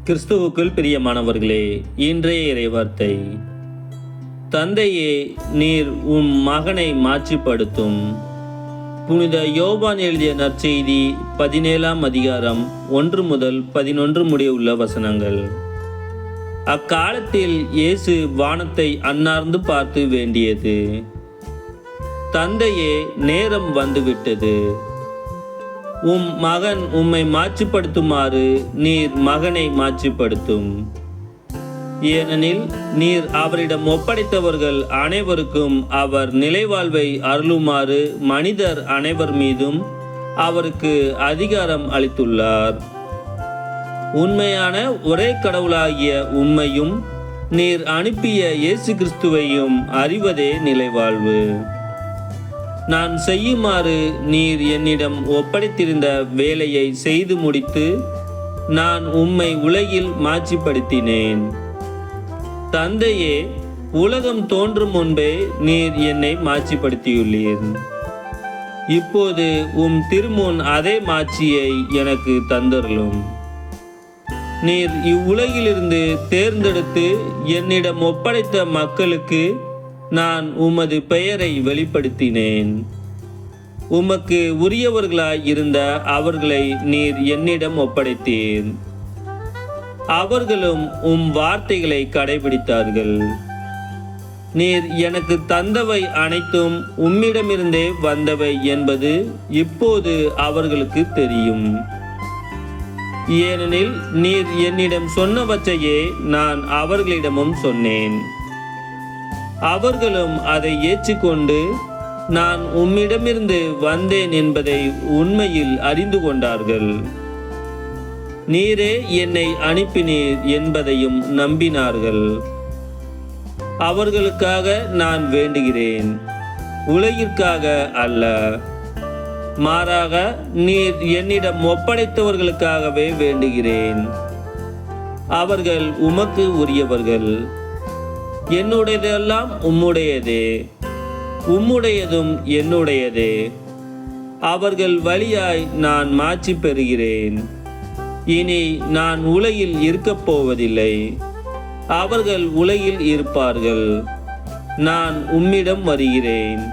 கிறிஸ்துவுக்குள் பிரியமானவர்களே, இன்றைய இறைவார்த்தை. தந்தையே, நீர் உம் மகனை மாட்சிப்படுத்தும். புனித யோவான் எழுதிய நற்செய்தி 17ஆம் அதிகாரம் 1 முதல் 11 முடிய உள்ள வசனங்கள். அக்காலத்தில் இயேசு வானத்தை அண்ணார்ந்து பார்த்து வேண்டியது, தந்தையே, நேரம் வந்துவிட்டது. உம் மகன் உம்மை மாட்சிப்படுத்துமாறு நீர் மகனை மாட்சிப்படுத்தும். ஏனெனில் நீர் அவரிடம் ஒப்படைத்தவர்கள் அனைவருக்கும் அவர் நிலைவாழ்வை அருளுமாறு மனிதர் அனைவர் மீதும் அவருக்கு அதிகாரம் அளித்துள்ளார். உண்மையான ஒரே கடவுளாகிய உம்மையும் நீர் அனுப்பிய இயேசு கிறிஸ்துவையும் அறிவதே நிலைவாழ்வு. நான் செய்யுமாறு நீர் என்னிடம் ஒப்படைத்திருந்த வேலையை செய்து முடித்து நான் உம்மை உலகில் மாட்சிப்படுத்தினேன். தந்தையே, உலகம் தோன்றும் முன்பே நீர் என்னை மாட்சிப்படுத்தியுள்ளீர். இப்போது உம் திருமுன் அதே மாட்சியை எனக்கு தந்தருளும். நீர் இவ்வுலகிலிருந்து தேர்ந்தெடுத்து என்னிடம் ஒப்படைத்த மக்களுக்கு நான் உமது பெயரை வெளிப்படுத்தினேன். உமக்கு உரியவர்களாய் இருந்த அவர்களை நீர் என்னிடம் ஒப்படைத்தீர். அவர்களும் உம் வார்த்தைகளை கடைபிடித்தார்கள். நீர் எனக்கு தந்தவை அனைத்தும் உம்மிடமிருந்தே வந்தவை என்பது இப்போது அவர்களுக்கு தெரியும். ஏனெனில் நீர் என்னிடம் சொன்னவற்றையே நான் அவர்களிடமும் சொன்னேன். அவர்களும் அதை ஏற்றுக்கொண்டு நான் உம்மிடமிருந்து வந்தேன் என்பதை உண்மையில் அறிந்து கொண்டார்கள். நீரே என்னை அனுப்பினீர் என்பதையும் நம்பினார்கள். அவர்களுக்காக நான் வேண்டுகிறேன், உலகிற்காக அல்ல. மாறாக நீர் என்னிடம் ஒப்படைத்தவர்களுக்காகவே வேண்டுகிறேன். அவர்கள் உமக்கு உரியவர்கள். என்னுடையதெல்லாம் உம்முடையதே, உம்முடையதும் என்னுடையதே. அவர்கள் வழியாய் நான் மாட்சி பெறுகிறேன். இனி நான் உலகில் இருக்கப் போவதில்லை, அவர்கள் உலகில் இருப்பார்கள். நான் உம்மிடம் வருகிறேன்.